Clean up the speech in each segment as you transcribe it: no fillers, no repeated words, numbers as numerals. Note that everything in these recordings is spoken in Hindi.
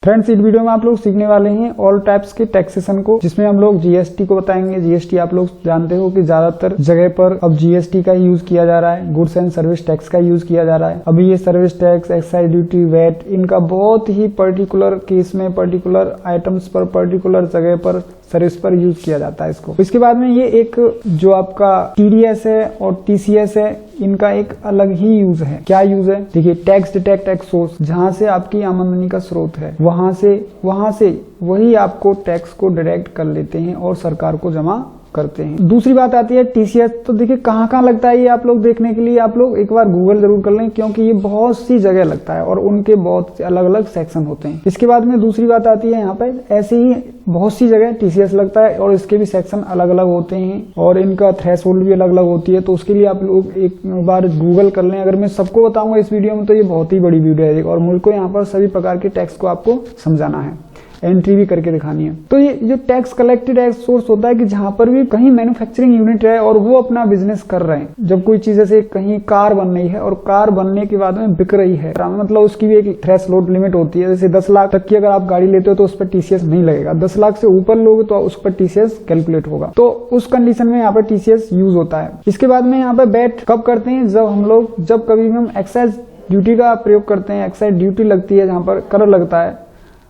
फ्रेंड्स, इस वीडियो में आप लोग सीखने वाले हैं ऑल टाइप्स के टैक्सेशन को, जिसमें हम लोग जीएसटी को बताएंगे। जीएसटी आप लोग जानते हो कि ज्यादातर जगह पर अब जीएसटी का यूज किया जा रहा है, गुड्स एंड सर्विस टैक्स का यूज किया जा रहा है। अभी ये service tax, excise duty, VAT, इनका बहुत ही पर्टिकुलर केस में, पर्टिकुलर आइटम्स पर, पर्टिकुलर जगह पर, सर्विस पर यूज किया जाता है इसको। इसके बाद में ये एक जो आपका टीडीएस है और टीसीएस है, इनका एक अलग ही यूज है। क्या यूज है? देखिए, टैक्स डिटेक्ट टैक्स सोर्स, जहां से आपकी आमदनी का स्रोत है, वहां से वही आपको टैक्स को डिडक्ट कर लेते हैं और सरकार को जमा करते हैं। दूसरी बात आती है टीसीएस। तो देखिए कहाँ लगता है ये आप लोग देखने के लिए आप लोग एक बार गूगल जरूर कर लें, क्योंकि ये बहुत सी जगह लगता है और उनके बहुत से अलग अलग सेक्शन होते हैं। इसके बाद में दूसरी बात आती है यहाँ पे ऐसे ही बहुत सी जगह टीसीएस लगता है और इसके भी सेक्शन अलग अलग होते हैं और इनका थ्रेशोल्ड भी अलग अलग होती है। तो उसके लिए आप लोग एक बार गूगल कर लें। अगर मैं सबको बताऊंगा इस वीडियो में तो ये बहुत ही बड़ी वीडियो है और मुझको यहाँ पर सभी प्रकार के टैक्स को आपको समझाना है, एंट्री भी करके दिखानी है। तो ये जो टैक्स कलेक्टेड टैक्स सोर्स होता है कि जहां पर भी कहीं मैन्युफैक्चरिंग यूनिट है और वो अपना बिजनेस कर रहे हैं, जब कोई चीज जैसे कहीं कार बन रही है और कार बनने के बाद में बिक रही है, मतलब उसकी भी एक थ्रेशोल्ड लिमिट होती है। जैसे 10 लाख तक की अगर आप गाड़ी लेते हो तो उस पर टीसीएस नहीं लगेगा, 10 लाख से ऊपर लोगे तो उस पर टीसीएस कैलकुलेट होगा। तो उस कंडीशन में यहाँ पर टीसीएस यूज होता है। इसके बाद में यहाँ पर वैट कब करते हैं? जब कभी हम एक्साइज ड्यूटी का प्रयोग करते हैं। एक्साइज ड्यूटी लगती है जहां पर कर लगता है,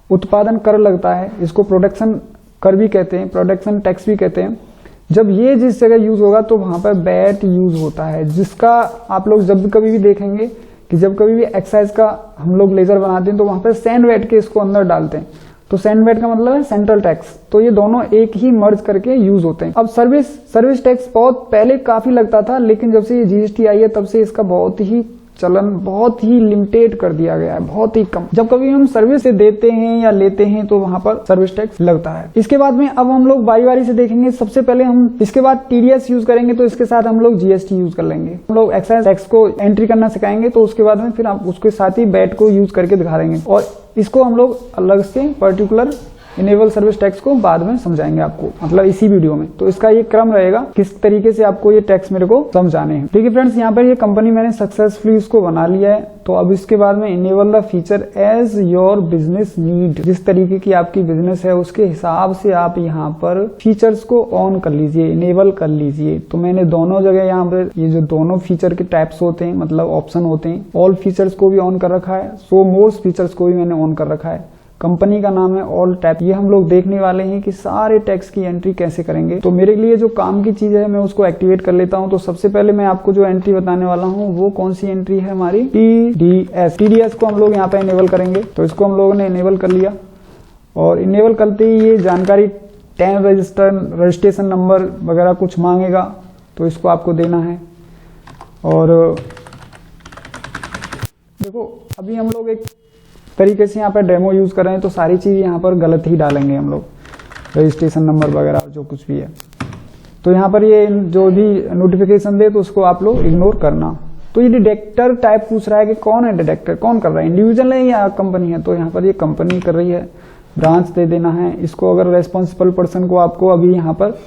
उत्पादन कर लगता है, इसको प्रोडक्शन कर भी कहते हैं, प्रोडक्शन टैक्स भी कहते हैं। जब ये जिस जगह यूज होगा तो वहां पर वैट यूज होता है, जिसका आप लोग जब भी कभी भी देखेंगे कि जब कभी भी एक्साइज का हम लोग लेजर बनाते हैं तो वहां पर सैंड वैट के इसको अंदर डालते हैं। तो सैंड वैट का मतलब है सेंट्रल टैक्स। तो ये दोनों एक ही मर्ज करके यूज होते हैं। अब सर्विस टैक्स बहुत पहले काफी लगता था, लेकिन जब से ये जीएसटी आई है तब से इसका बहुत ही चलन बहुत ही लिमिटेड कर दिया गया है, बहुत ही कम। जब कभी हम सर्विस से देते हैं या लेते हैं तो वहां पर सर्विस टैक्स लगता है। इसके बाद में अब हम लोग बारी बारी से देखेंगे। सबसे पहले हम इसके बाद टीडीएस यूज करेंगे, तो इसके साथ हम लोग जीएसटी यूज कर लेंगे। हम लोग एक्साइज टैक्स को एंट्री करना सिखाएंगे, तो उसके बाद में फिर आप उसके साथ ही वैट को यूज करके दिखा देंगे और इसको हम लोग अलग से पर्टिकुलर इनेबल सर्विस टैक्स को बाद में समझाएंगे आपको, मतलब इसी वीडियो में। तो इसका ये क्रम रहेगा, किस तरीके से आपको ये टैक्स मेरे को समझाने हैं। ठीक है फ्रेंड्स, यहाँ पर ये कंपनी मैंने सक्सेसफुली इसको बना लिया है। तो अब इसके बाद में enable the feature as your business need, जिस तरीके की आपकी बिजनेस है उसके हिसाब से आप यहाँ पर फीचर्स को ऑन कर लीजिए, इनेबल कर लीजिए। तो मैंने दोनों जगह यहाँ पर ये जो दोनों फीचर के टाइप्स होते हैं, मतलब ऑप्शन होते हैं, ऑल फीचर्स को भी ऑन कर रखा है, सो मोस्ट फीचर्स को भी मैंने ऑन कर रखा है। कंपनी का नाम है ऑल टैप। ये हम लोग देखने वाले हैं कि सारे टैक्स की एंट्री कैसे करेंगे। तो मेरे लिए जो काम की चीज है मैं उसको एक्टिवेट कर लेता हूं। तो सबसे पहले मैं आपको जो एंट्री बताने वाला हूं वो कौन सी एंट्री है? हमारी टीडीएस। टीडीएस को हम लोग यहाँ पे इनेबल करेंगे। तो इसको हम लोगों ने इनेबल कर लिया और इनेबल करते ही ये जानकारी 10 रजिस्ट्रेशन नंबर वगैरह कुछ मांगेगा, तो इसको आपको देना है। और देखो अभी हम लोग एक तरीके से यहाँ पर डेमो यूज कर रहे हैं, तो सारी चीज यहाँ पर गलत ही डालेंगे हम लोग, रजिस्ट्रेशन नंबर वगैरह जो कुछ भी है। तो यहाँ पर ये जो भी नोटिफिकेशन दे तो उसको आप लोग इग्नोर करना। तो ये डिटेक्टर टाइप पूछ रहा है कि कौन है डिटेक्टर, कौन कर रहा है, इंडिविजुअल है या कंपनी है। तो यहाँ पर ये कंपनी कर रही है, ब्रांच दे देना है इसको। अगर रेस्पॉन्सिबल पर्सन को आपको अभी यहाँ पर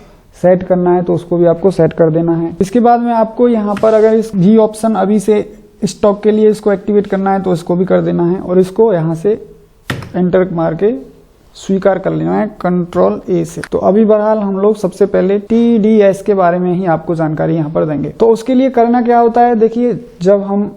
सेट करना है तो उसको भी आपको सेट कर देना है। इसके बाद में आपको यहाँ पर अगर इस भी ऑप्शन अभी से स्टॉक के लिए इसको एक्टिवेट करना है तो इसको भी कर देना है और इसको यहाँ से एंटर मार के स्वीकार कर लेना है कंट्रोल ए से। तो अभी बहरहाल हम लोग सबसे पहले टीडीएस के बारे में ही आपको जानकारी यहाँ पर देंगे। तो उसके लिए करना क्या होता है? देखिए, जब हम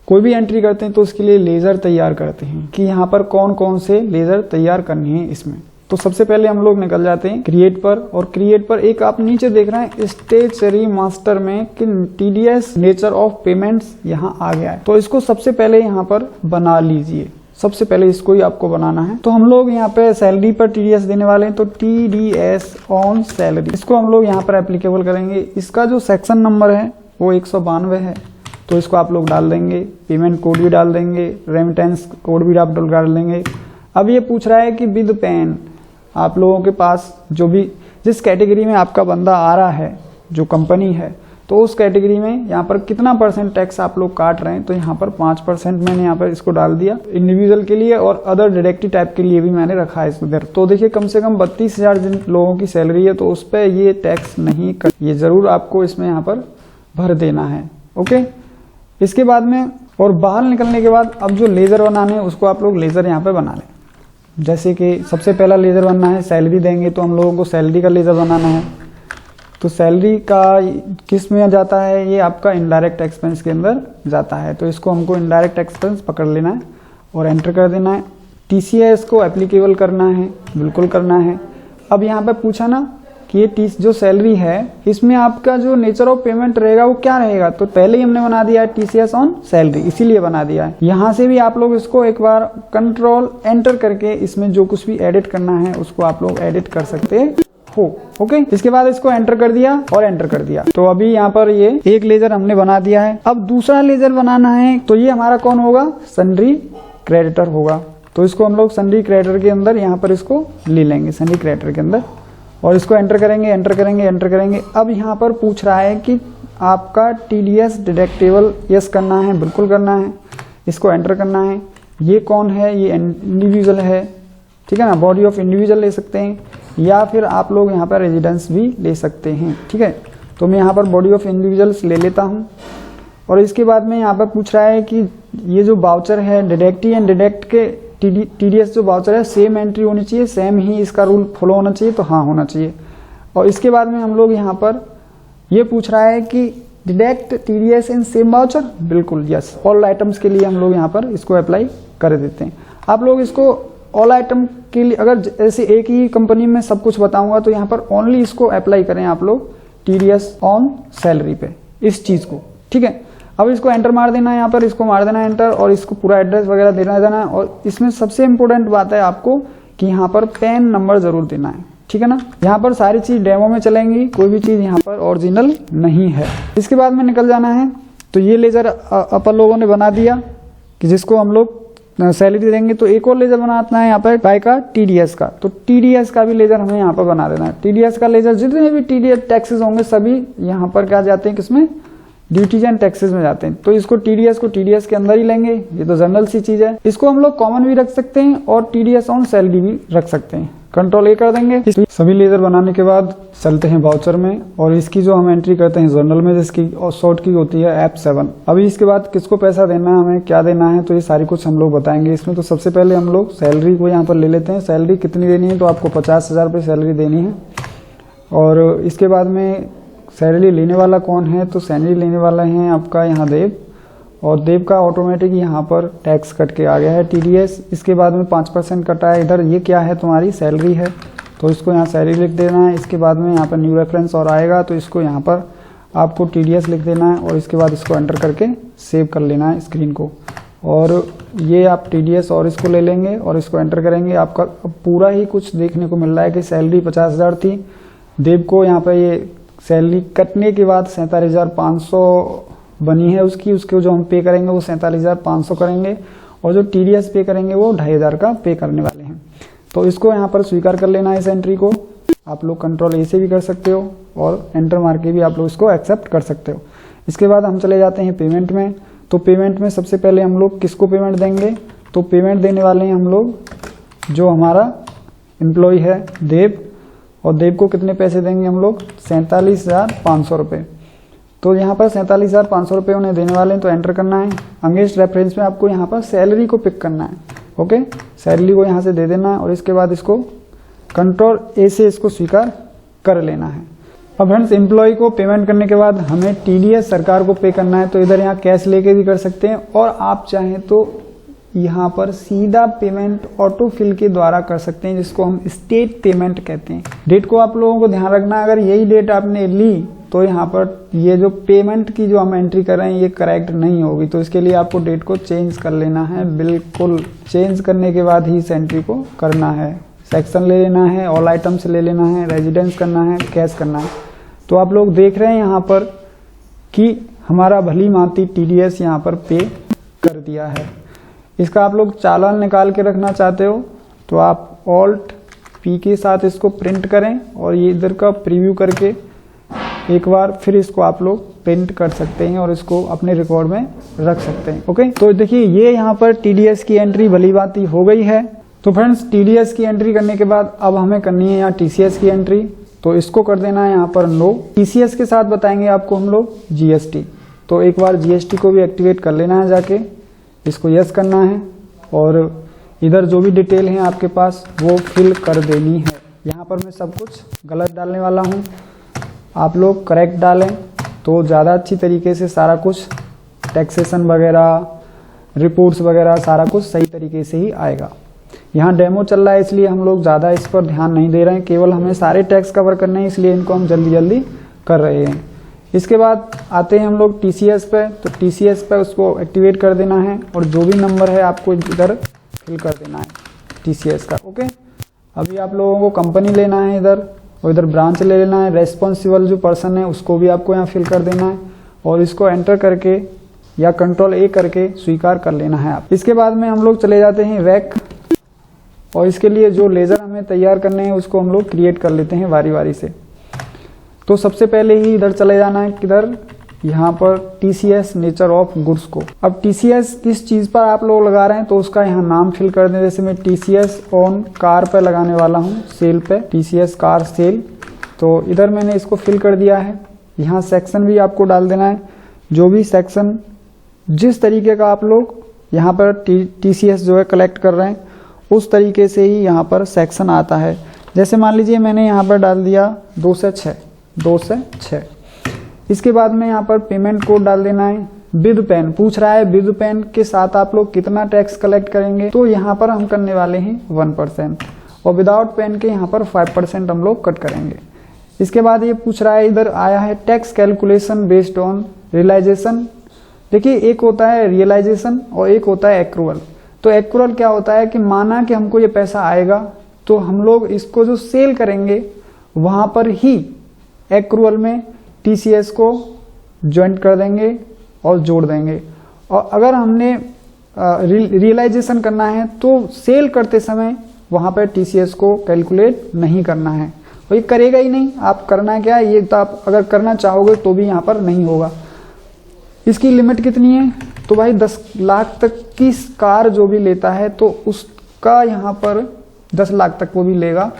कोई भी एंट्री करते हैं तो उसके लिए लेजर तैयार करते हैं कि यहाँ पर कौन कौन से लेजर तैयार करने हैं इसमें। तो सबसे पहले हम लोग निकल जाते हैं क्रिएट पर, और क्रिएट पर एक आप नीचे देख रहे हैं स्टेचरी मास्टर में कि टीडीएस नेचर ऑफ पेमेंट्स यहाँ आ गया है। तो इसको सबसे पहले यहाँ पर बना लीजिए, सबसे पहले इसको ही आपको बनाना है। तो हम लोग यहाँ पे सैलरी पर टीडीएस देने वाले हैं, तो टीडीएस ऑन सैलरी इसको हम लोग यहाँ पर एप्लीकेबल करेंगे। इसका जो सेक्शन नंबर है वो 192 है, तो इसको आप लोग डाल देंगे। पेमेंट कोड भी डाल देंगे, रेमिटेंस कोड भी आप डाल देंगे। अब ये पूछ रहा है कि विद पेन आप लोगों के पास जो भी जिस कैटेगरी में आपका बंदा आ रहा है, जो कंपनी है, तो उस कैटेगरी में यहाँ पर कितना % टैक्स आप लोग काट रहे हैं। तो यहाँ पर 5% मैंने यहाँ पर इसको डाल दिया इंडिविजुअल के लिए, और अदर डायरेक्टिव टाइप के लिए भी मैंने रखा है इधर। तो देखिए कम से कम 32,000 जिन लोगों की सैलरी है तो उस पर ये टैक्स नहीं कट, ये जरूर आपको इसमें यहाँ पर भर देना है। ओके, इसके बाद में और बाहर निकलने के बाद अब जो लेजर बनाने हैं उसको आप लोग लेजर यहाँ पे बना लें। जैसे कि सबसे पहला लेजर बनना है, सैलरी देंगे तो हम लोगों को सैलरी का लेजर बनाना है। तो सैलरी का किस में जाता है, ये आपका इनडायरेक्ट एक्सपेंस के अंदर जाता है। तो इसको हमको इनडायरेक्ट एक्सपेंस पकड़ लेना है और एंटर कर देना है। टीसीएस को एप्लीकेबल करना है, बिल्कुल करना है। अब यहाँ पे पूछा ना कि ये जो सैलरी है इसमें आपका जो नेचर ऑफ पेमेंट रहेगा वो क्या रहेगा, तो पहले ही हमने बना दिया है टीसीएस ऑन सैलरी, इसीलिए बना दिया है। यहाँ से भी आप लोग इसको एक बार कंट्रोल एंटर करके इसमें जो कुछ भी एडिट करना है उसको आप लोग एडिट कर सकते हो। ओके, इसके बाद इसको एंटर कर दिया और एंटर कर दिया। तो अभी यहाँ पर ये एक लेजर हमने बना दिया है। अब दूसरा लेजर बनाना है, तो ये हमारा कौन होगा, सन्ड्री क्रेडिटर होगा। तो इसको हम लोग सन्ड्री क्रेडिटर के अंदर यहाँ पर इसको ले लेंगे, सन्ड्री क्रेडिटर के अंदर, और इसको एंटर करेंगे, एंटर करेंगे, एंटर करेंगे। अब यहाँ पर पूछ रहा है कि आपका टीडीएस डिडक्टेबल यस करना है, बिल्कुल करना है, इसको एंटर करना है। ये कौन है, ये इंडिविजुअल है, ठीक है ना, बॉडी ऑफ इंडिविजुअल ले सकते हैं या फिर आप लोग यहाँ पर रेजिडेंस भी ले सकते हैं, ठीक है। तो मैं यहाँ पर बॉडी ऑफ इंडिविजुअल्स ले लेता हूँ। और इसके बाद में यहाँ पर पूछ रहा है कि ये जो वाउचर है डिडक्टी एंड डिडक्ट के टीडीएस जो वाउचर है सेम एंट्री होनी चाहिए, सेम ही इसका रूल फॉलो होना चाहिए, तो हाँ होना चाहिए। और इसके बाद में हम लोग यहाँ पर ये पूछ रहा है कि deduct TDS in same voucher, बिल्कुल यस। ऑल आइटम्स के लिए हम लोग यहाँ पर इसको अप्लाई कर देते हैं। आप लोग इसको ऑल आइटम के लिए अगर ऐसे एक ही कंपनी में सब कुछ बताऊंगा तो यहाँ पर ओनली इसको अप्लाई करें आप लोग टीडीएस ऑन सैलरी पे, इस चीज को, ठीक है। अब इसको एंटर मार देना है, यहाँ पर इसको मार देना है एंटर, और इसको पूरा एड्रेस वगैरह देना है। और इसमें सबसे इंपॉर्टेंट बात है आपको कि यहाँ पर पैन नंबर जरूर देना है, ठीक है ना। यहाँ पर सारी चीज डेमो में चलेंगी, कोई भी चीज यहाँ पर ओरिजिनल नहीं है। इसके बाद में निकल जाना है। तो ये लेजर अपन लोगों ने बना दिया कि जिसको हम लोग सैलरी देंगे। तो एक और लेजर बनाना है यहाँ पर बाय का टीडीएस का, तो टीडीएस का भी लेजर हमें यहाँ पर बना देना है। टीडीएस का लेजर जितने भी टीडीएस टैक्सेस होंगे सभी यहाँ पर क्या जाते हैं, किसमें, ड्यूटीज एंड टैक्सेस में जाते हैं। तो इसको टीडीएस को टीडीएस के अंदर ही लेंगे, ये तो जनरल सी चीज है। इसको हम लोग कॉमन भी रख सकते हैं और टीडीएस ऑन सैलरी भी रख सकते हैं। कंट्रोल ए कर देंगे। सभी लेजर बनाने के बाद चलते हैं वाउचर में, और इसकी जो हम एंट्री करते हैं जनरल में, जिसकी शॉर्ट की होती है F7। अभी इसके बाद किसको पैसा देना है, हमें क्या देना है, तो ये सारी कुछ हम लोग बताएंगे इसमें। तो सबसे पहले हम लोग सैलरी को यहाँ पर ले लेते हैं। सैलरी कितनी देनी है, तो आपको 50,000 रुपये सैलरी देनी है। और इसके बाद में सैलरी लेने वाला कौन है, तो सैलरी लेने वाला है आपका यहाँ देव, और देव का ऑटोमेटिक यहाँ पर टैक्स कट के आ गया है टीडीएस। इसके बाद में 5% कटा है इधर, ये क्या है, तुम्हारी सैलरी है, तो इसको यहाँ सैलरी लिख देना है। इसके बाद में यहाँ पर न्यू रेफरेंस और आएगा, तो इसको यहाँ पर आपको टीडीएस लिख देना है, और इसके बाद इसको एंटर करके सेव कर लेना है स्क्रीन को। और ये आप टीडीएस और इसको ले लेंगे और इसको एंटर करेंगे। आपका पूरा ही कुछ देखने को मिल रहा है कि सैलरी 50,000 थी, देव को यहाँ पर ये सैलरी कटने के बाद 47,500 बनी है उसको जो हम पे करेंगे वो 47,500 करेंगे, और जो टीडीएस पे करेंगे वो 2,500 का पे करने वाले हैं। तो इसको यहाँ पर स्वीकार कर लेना है, इस एंट्री को। आप लोग कंट्रोल ए से भी कर सकते हो और एंटर मार के भी आप लोग इसको एक्सेप्ट कर सकते हो। इसके बाद हम चले जाते हैं पेमेंट में। तो पेमेंट में सबसे पहले हम लोग किसको पेमेंट देंगे, तो पेमेंट देने वाले हैं हम लोग जो हमारा एम्प्लॉय है देव, और देव को कितने पैसे देंगे हम लोग, 47,500 रुपये। तो यहाँ पर 47,500 रुपये उन्हें देने वाले हैं, तो एंटर करना है। अगेंस्ट रेफरेंस में आपको यहाँ पर सैलरी को पिक करना है, ओके, सैलरी को यहाँ से दे देना है, और इसके बाद इसको कंट्रोल ए से इसको स्वीकार कर लेना है। अब फ्रेंड्स, एम्प्लॉय को पेमेंट करने के बाद हमें टीडीएस सरकार को पे करना है, तो इधर यहाँ कैश लेके भी कर सकते हैं, और आप चाहें तो यहाँ पर सीधा पेमेंट ऑटो फिल के द्वारा कर सकते हैं, जिसको हम स्टेट पेमेंट कहते हैं। डेट को आप लोगों को ध्यान रखना, अगर यही डेट आपने ली तो यहाँ पर ये जो पेमेंट की जो हम एंट्री कर रहे हैं ये करेक्ट नहीं होगी, तो इसके लिए आपको डेट को चेंज कर लेना है। बिल्कुल चेंज करने के बाद ही इस एंट्री को करना है। सेक्शन ले लेना है, ऑल आइटम्स ले लेना है, रेजिडेंस करना है, कैश करना है। तो आप लोग देख रहे हैं यहाँ पर कि हमारा भली मांति टीडीएस यहाँ पर पे कर दिया है। इसका आप लोग चालान निकाल के रखना चाहते हो तो आप ऑल्ट पी के साथ इसको प्रिंट करें, और ये इधर का प्रीव्यू करके एक बार फिर इसको आप लोग प्रिंट कर सकते हैं और इसको अपने रिकॉर्ड में रख सकते हैं। ओके, तो देखिए ये यहाँ पर टीडीएस की एंट्री भली बाती हो गई है। तो फ्रेंड्स, टीडीएस की एंट्री करने के बाद अब हमें करनी है यहाँ टीसीएस की एंट्री, तो इसको कर देना है यहाँ पर नो। टीसीएस के साथ बताएंगे आपको हम लोग जीएसटी, तो एक बार जीएसटी को भी एक्टिवेट कर लेना है जाके, इसको यस करना है, और इधर जो भी डिटेल है आपके पास वो फिल कर देनी है। यहाँ पर मैं सब कुछ गलत डालने वाला हूँ, आप लोग करेक्ट डालें तो ज़्यादा अच्छी तरीके से सारा कुछ टैक्सेशन वगैरह, रिपोर्ट्स वगैरह सारा कुछ सही तरीके से ही आएगा। यहाँ डेमो चल रहा है इसलिए हम लोग ज़्यादा इस पर ध्यान नहीं दे रहे हैं, केवल हमें सारे टैक्स कवर करने हैं इसलिए इनको हम जल्दी जल्दी कर रहे हैं। इसके बाद आते हैं हम लोग TCS पे, तो TCS पे उसको एक्टिवेट कर देना है और जो भी नंबर है आपको इधर फिल कर देना है TCS का। ओके, अभी आप लोगों को कंपनी लेना है इधर और इधर ब्रांच ले लेना है। रेस्पॉन्सिबल जो पर्सन है उसको भी आपको यहाँ फिल कर देना है और इसको एंटर करके या कंट्रोल A करके स्वीकार कर लेना है आप। इसके बाद में हम लोग चले जाते हैं रैक और इसके लिए जो लेज़र हमें तैयार करने हैं उसको हम लोग क्रिएट कर लेते हैं बारी बारी से। तो सबसे पहले ही इधर चले जाना है किधर, यहाँ पर TCS नेचर ऑफ गुड्स को। अब TCS किस चीज़ पर आप लोग लगा रहे हैं तो उसका यहाँ नाम फिल कर दें। जैसे मैं TCS ऑन कार पर लगाने वाला हूँ, सेल पे, TCS कार सेल। तो इधर मैंने इसको फिल कर दिया है। यहाँ सेक्शन भी आपको डाल देना है, जो भी सेक्शन जिस तरीके का आप लोग यहाँ पर TCS जो है कलेक्ट कर रहे हैं उस तरीके से ही यहाँ पर सेक्शन आता है। जैसे मान लीजिए मैंने यहाँ पर डाल दिया 2 से 6। इसके बाद में यहाँ पर पेमेंट कोड डाल देना है। विद पेन पूछ रहा है, विद पेन के साथ आप लोग कितना टैक्स कलेक्ट करेंगे, तो यहाँ पर हम करने वाले हैं 1% और विदाउट पेन के यहाँ पर 5% हम लोग कट करेंगे। इसके बाद ये पूछ रहा है, इधर आया है tax calculation based on realisation. देखिए, एक होता है रियलाइजेशन और एक होता है एक्रूअल। तो एक्रूअल क्या होता है कि माना कि हमको ये पैसा आएगा तो हम लोग इसको जो सेल करेंगे वहां पर ही एक्रूअल में TCS को ज्वाइंट कर देंगे और जोड़ देंगे। और अगर हमने रियलाइजेशन करना है तो सेल करते समय वहां पर TCS को कैलकुलेट नहीं करना है, वो ये करेगा ही नहीं। आप करना क्या है, ये तो आप अगर करना चाहोगे तो भी यहाँ पर नहीं होगा। इसकी लिमिट कितनी है, तो भाई 10 लाख तक की कार जो भी लेता है तो उसका यहाँ पर 10 लाख तक वो भी लेगा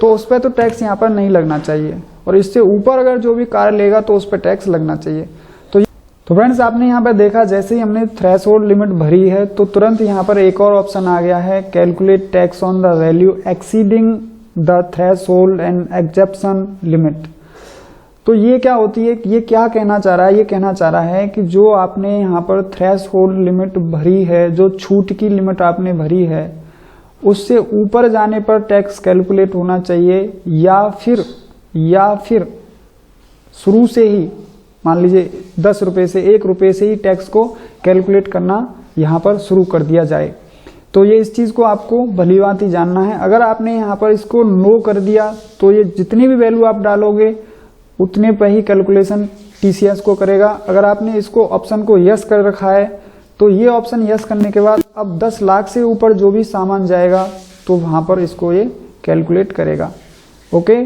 तो उस पर तो टैक्स यहाँ पर नहीं लगना चाहिए, और इससे ऊपर अगर जो भी कार लेगा तो उस पर टैक्स लगना चाहिए। तो फ्रेंड्स, आपने यहाँ पर देखा जैसे ही हमने थ्रेशोल्ड लिमिट भरी है तो तुरंत यहाँ पर एक और ऑप्शन आ गया है, calculate tax on the value exceeding the threshold and exemption limit. तो ये क्या होती है, ये क्या कहना चाह रहा है, ये कहना चाह रहा है कि जो आपने यहाँ पर थ्रेशोल्ड लिमिट भरी है, जो छूट की लिमिट आपने भरी है, उससे ऊपर जाने पर टैक्स कैलकुलेट होना चाहिए, या फिर शुरू से ही मान लीजिए 10 रुपये से 1 रुपये से ही टैक्स को कैलकुलेट करना यहाँ पर शुरू कर दिया जाए। तो ये इस चीज़ को आपको भलीभांति जानना है। अगर आपने यहाँ पर इसको नो कर दिया तो ये जितनी भी वैल्यू आप डालोगे उतने पर ही कैलकुलेशन TCS को करेगा। अगर आपने इसको ऑप्शन को यस कर रखा है तो ये ऑप्शन यस करने के बाद अब 10 लाख से ऊपर जो भी सामान जाएगा तो वहाँ पर इसको ये कैलकुलेट करेगा। ओके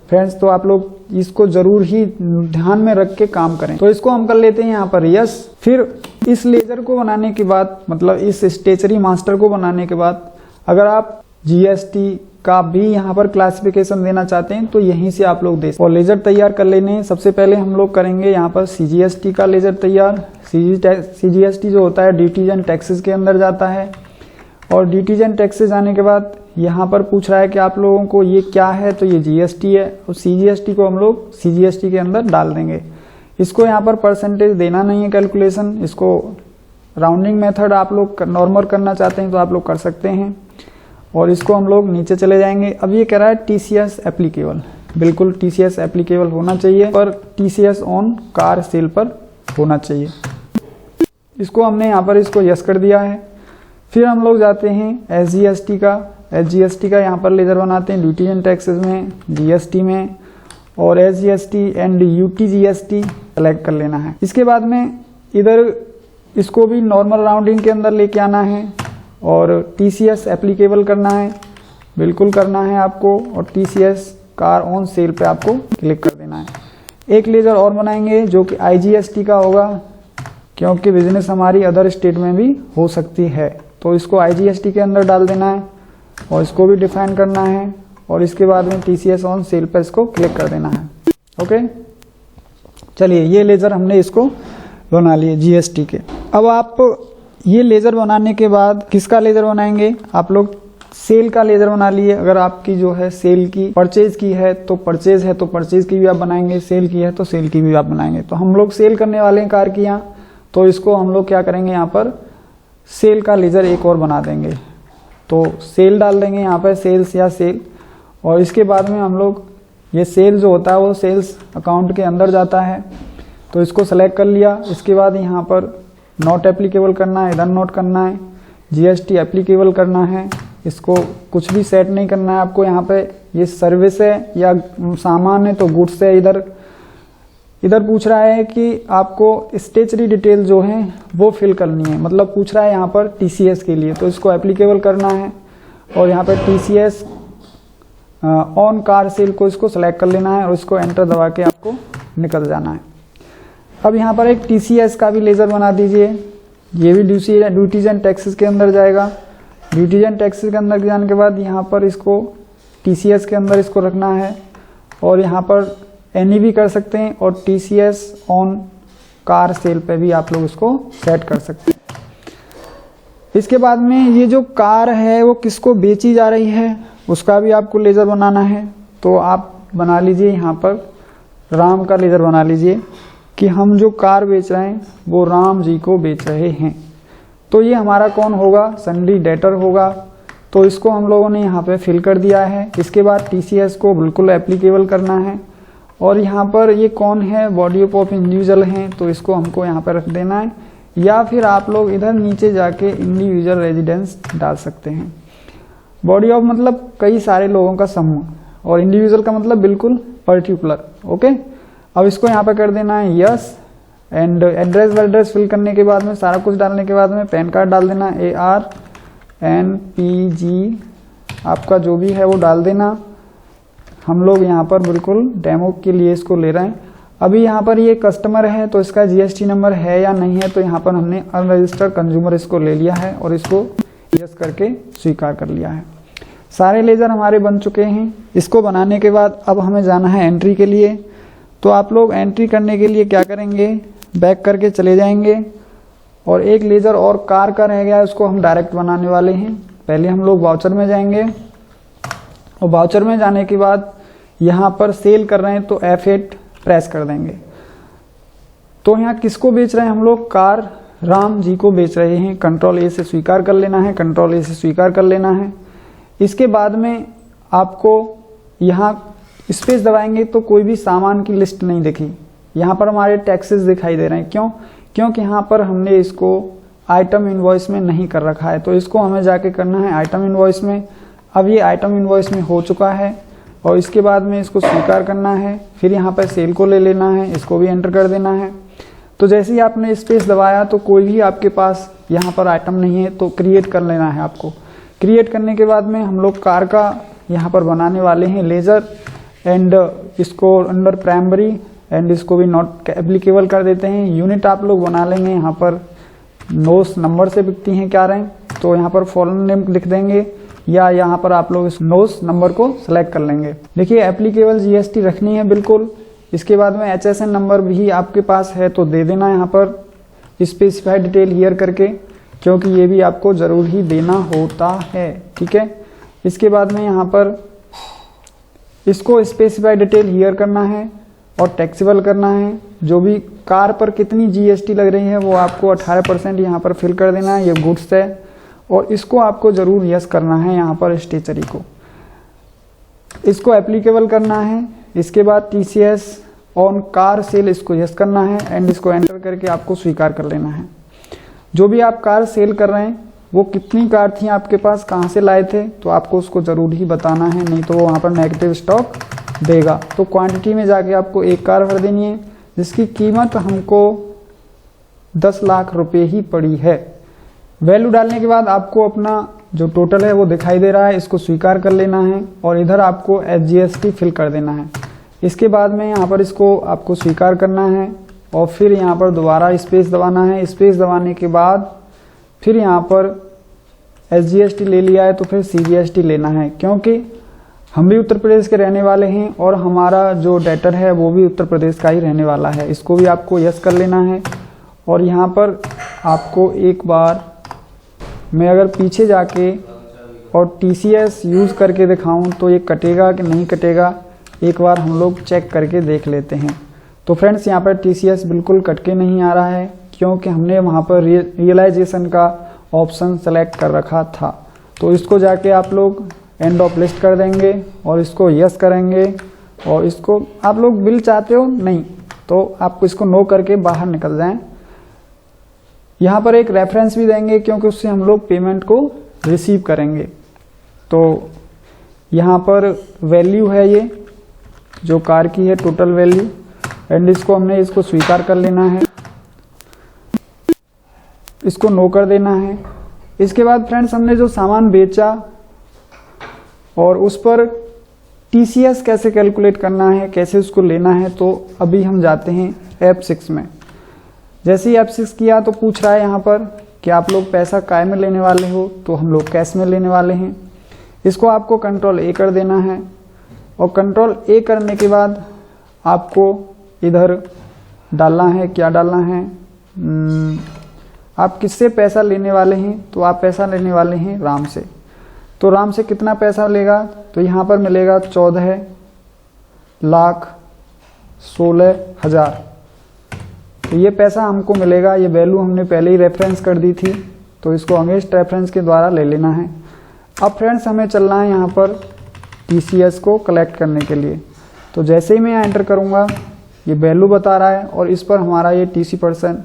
फ्रेंड्स, तो आप लोग इसको जरूर ही ध्यान में रख के काम करें। तो इसको हम कर लेते हैं यहाँ पर यस। फिर इस लेजर को बनाने के बाद, मतलब इस स्टेशनरी मास्टर को बनाने के बाद, अगर आप GST का भी यहाँ पर क्लासिफिकेशन देना चाहते हैं तो यहीं से आप लोग दे सकते हैं। और लेजर तैयार कर लेने हैं। सबसे पहले हम लोग करेंगे यहाँ पर CGST का लेजर तैयार। CGST जो होता है ड्यूटीज एंड टैक्सेस के अंदर जाता है, और ड्यूटीज एंड टैक्सेस आने के बाद यहाँ पर पूछ रहा है कि आप लोगों को ये क्या है, तो ये GST है, और CGST को हम लोग CGST के अंदर डाल देंगे। इसको यहाँ पर परसेंटेज देना नहीं है कैलकुलेशन, इसको राउंडिंग मेथड आप लोग नॉर्मल करना चाहते हैं तो आप लोग कर सकते हैं। और इसको हम लोग नीचे चले जाएंगे। अब ये कह रहा है TCS एप्लीकेबल, बिल्कुल TCS एप्लीकेबल होना चाहिए, पर TCS ऑन कार सेल पर होना चाहिए। इसको हमने यहाँ पर इसको यस कर दिया है। फिर हम लोग जाते हैं SGST का यहाँ पर लेजर बनाते हैं ड्यूटी एंड टैक्सेस में, GST में, और SGST एंड UTGST सेलेक्ट कर लेना है। इसके बाद में इधर इसको भी नॉर्मल राउंडिंग के अंदर लेके आना है और TCS एप्लीकेबल करना है, बिल्कुल करना है आपको, और TCS कार ऑन सेल पे आपको क्लिक कर देना है। एक लेजर और बनाएंगे जो कि IGST का होगा, क्योंकि बिजनेस हमारी अदर स्टेट में भी हो सकती है, तो इसको IGST के अंदर डाल देना है और इसको भी डिफाइन करना है, और इसके बाद में TCS ऑन सेल पर इसको क्लिक कर देना है। ओके, चलिए ये लेजर हमने इसको बना लिए GST के। अब आप ये लेज़र बनाने के बाद किसका लेज़र बनाएंगे आप लोग? सेल का लेज़र बना लिए। अगर आपकी जो है सेल की परचेज की है तो परचेज की भी आप बनाएंगे, सेल की है तो सेल की भी आप बनाएंगे। तो हम लोग सेल करने वाले हैं कार की यहाँ, तो इसको हम लोग क्या करेंगे, यहाँ पर सेल का लेज़र एक और बना देंगे। तो सेल डाल देंगे यहाँ पर, सेल्स या सेल, और इसके बाद में हम लोग ये सेल जो होता है वो सेल्स अकाउंट के अंदर जाता है। तो इसको सेलेक्ट कर लिया। इसके बाद यहाँ पर नॉट एप्लीकेबल करना है, इधर नोट करना है, जीएसटी एप्लीकेबल करना है। इसको कुछ भी सेट नहीं करना है आपको। यहाँ पे ये सर्विस है या सामान है तो गुड्स है। इधर पूछ रहा है कि आपको स्टेशनरी डिटेल जो है वो फिल करनी है, मतलब पूछ रहा है यहाँ पर टीसीएस के लिए, तो इसको एप्लीकेबल करना है। और यहाँ पर टीसीएस ऑन कार सेल को इसको सेलेक्ट कर लेना है और इसको एंटर दबा के आपको निकल जाना है। अब यहाँ पर एक टीसीएस का भी लेज़र बना दीजिए। ये भी ड्यूटीज एंड टैक्सेस के अंदर जाएगा। ड्यूटीज एंड टैक्सेस के अंदर जाने के बाद यहाँ पर इसको टीसीएस के अंदर इसको रखना है और यहाँ पर एनी भी कर सकते हैं और टीसीएस ऑन कार सेल पे भी आप लोग इसको सेट कर सकते हैं। इसके बाद में ये जो कार है वो किसको बेची जा रही है उसका भी आपको लेज़र बनाना है। तो आप बना लीजिए यहाँ पर राम का लेज़र बना लीजिए कि हम जो कार बेच रहे हैं वो राम जी को बेच रहे हैं। तो ये हमारा कौन होगा, सन्डी डेटर होगा। तो इसको हम लोगों ने यहाँ पे फिल कर दिया है। इसके बाद टीसीएस को बिल्कुल एप्लीकेबल करना है और यहाँ पर ये कौन है, बॉडी ऑफ इंडिविजुअल हैं, तो इसको हमको यहाँ पर रख देना है। या फिर आप लोग इधर नीचे जाके इंडिविजुअल रेजिडेंस डाल सकते हैं। बॉडी ऑफ मतलब कई सारे लोगों का समूह और इंडिविजुअल का मतलब बिल्कुल पर्टिकुलर। ओके, अब इसको यहाँ पर कर देना है यस। एंड एड्रेस फिल करने के बाद में सारा कुछ डालने के बाद में पैन कार्ड डाल देना, ARNPG आपका जो भी है वो डाल देना। हम लोग यहाँ पर बिल्कुल डेमो के लिए इसको ले रहे हैं। अभी यहाँ पर ये कस्टमर है तो इसका जीएसटी नंबर है या नहीं है, तो यहाँ पर हमने अनरजिस्टर्ड कंज्यूमर इसको ले लिया है और इसको यस करके स्वीकार कर लिया है। सारे लेज़र हमारे बन चुके हैं। इसको बनाने के बाद अब हमें जाना है एंट्री के लिए। तो आप लोग एंट्री करने के लिए क्या करेंगे, बैक करके चले जाएंगे और एक लेज़र और कार का रह गया है, उसको हम डायरेक्ट बनाने वाले हैं। पहले हम लोग वाउचर में जाएंगे और वाउचर में जाने के बाद यहाँ पर सेल कर रहे हैं तो F8 प्रेस कर देंगे। तो यहाँ किसको बेच रहे हैं हम लोग, कार राम जी को बेच रहे हैं। कंट्रोल A से स्वीकार कर लेना है, कंट्रोल A से स्वीकार कर लेना है। इसके बाद में आपको यहाँ स्पेस दबाएंगे तो कोई भी सामान की लिस्ट नहीं दिखी। यहाँ पर हमारे टैक्सेस दिखाई दे रहे हैं। क्यों? क्योंकि यहाँ पर हमने इसको आइटम इनवॉइस में नहीं कर रखा है, तो इसको हमें जाके करना है आइटम इनवॉइस में। अब ये आइटम इनवॉइस में हो चुका है और इसके बाद में इसको स्वीकार करना है। फिर यहाँ पर सेल को ले लेना है, इसको भी एंटर कर देना है। तो जैसे ही आपने स्पेस दबाया तो कोई भी आपके पास यहाँ पर आइटम नहीं है, तो क्रिएट कर लेना है आपको। क्रिएट करने के बाद में हम लोग कार का यहाँ पर बनाने वाले हैं लेज़र एंड इसको अंडर प्राइमरी एंड इसको भी नॉट एप्लीकेबल कर देते हैं। यूनिट आप लोग बना लेंगे, यहाँ पर नोस नंबर से बिकती हैं क्या रहे, तो यहाँ पर फॉरेन नेम लिख देंगे या यहाँ पर आप लोग इस नोस नंबर को सेलेक्ट कर लेंगे। देखिए एप्लीकेबल जीएसटी रखनी है बिल्कुल। इसके बाद में HSN नंबर भी आपके पास है तो दे देना यहाँ पर स्पेसिफाइड डिटेल हियर करके, क्योंकि ये भी आपको जरूर ही देना होता है। ठीक है, इसके बाद में यहाँ पर इसको स्पेसिफाइड डिटेल हियर करना है और टैक्सेबल करना है। जो भी कार पर कितनी जीएसटी लग रही है वो आपको 18% यहाँ पर फिल कर देना है। ये गुड्स है और इसको आपको जरूर यस करना है यहाँ पर स्टेशनरी को, इसको एप्लीकेबल करना है। इसके बाद TCS ऑन कार सेल इसको यस करना है एंड इसको एंटर करके आपको स्वीकार कर लेना है। जो भी आप कार सेल कर रहे हैं वो कितनी कार थी आपके पास, कहाँ से लाए थे, तो आपको उसको जरूर ही बताना है, नहीं तो वो वहाँ पर नेगेटिव स्टॉक देगा। तो क्वांटिटी में जाके आपको एक कार भर देनी है जिसकी कीमत हमको 10 लाख रुपए ही पड़ी है। वैल्यू डालने के बाद आपको अपना जो टोटल है वो दिखाई दे रहा है, इसको स्वीकार कर लेना है और इधर आपको SGST फिल कर देना है। इसके बाद में यहाँ पर इसको आपको स्वीकार करना है और फिर यहाँ पर दोबारा स्पेस दबाना है। स्पेस दबाने के बाद फिर यहाँ पर SGST ले लिया है तो फिर CGST लेना है, क्योंकि हम भी उत्तर प्रदेश के रहने वाले हैं और हमारा जो डेटर है वो भी उत्तर प्रदेश का ही रहने वाला है। इसको भी आपको यस कर लेना है और यहाँ पर आपको एक बार मैं अगर पीछे जाके और TCS यूज़ करके दिखाऊं तो ये कटेगा कि नहीं कटेगा, एक बार हम लोग चेक करके देख लेते हैं। तो फ्रेंड्स यहाँ पर TCS बिल्कुल कट के नहीं आ रहा है, क्योंकि हमने वहाँ पर रियलाइजेशन का ऑप्शन सेलेक्ट कर रखा था। तो इसको जाके आप लोग एंड ऑफ लिस्ट कर देंगे और इसको यस करेंगे, और इसको आप लोग बिल चाहते हो नहीं तो आपको इसको नो करके बाहर निकल जाएं। यहाँ पर एक रेफरेंस भी देंगे, क्योंकि उससे हम लोग पेमेंट को रिसीव करेंगे। तो यहाँ पर वैल्यू है ये जो कार की है, टोटल वैल्यू, एंड इसको स्वीकार कर लेना है, इसको नो कर देना है। इसके बाद फ्रेंड्स हमने जो सामान बेचा और उस पर TCS कैसे कैलकुलेट करना है, कैसे उसको लेना है, तो अभी हम जाते हैं F6 में। जैसे ही F6 किया तो पूछ रहा है यहाँ पर कि आप लोग पैसा काय में लेने वाले हो, तो हम लोग कैश में लेने वाले हैं। इसको आपको कंट्रोल A कर देना है, और कंट्रोल A करने के बाद आपको इधर डालना है, क्या डालना है, आप किससे पैसा लेने वाले हैं, तो आप पैसा लेने वाले हैं राम से। तो राम से कितना पैसा लेगा, तो यहाँ पर मिलेगा 14,16,000। तो ये पैसा हमको मिलेगा, ये वैल्यू हमने पहले ही रेफरेंस कर दी थी, तो इसको अगेंस्ट रेफरेंस के द्वारा ले लेना है। अब फ्रेंड्स हमें चलना है यहाँ पर TCS को कलेक्ट करने के लिए। तो जैसे ही मैं यहाँ एंटर करूँगा ये वैल्यू बता रहा है, और इस पर हमारा ये TC%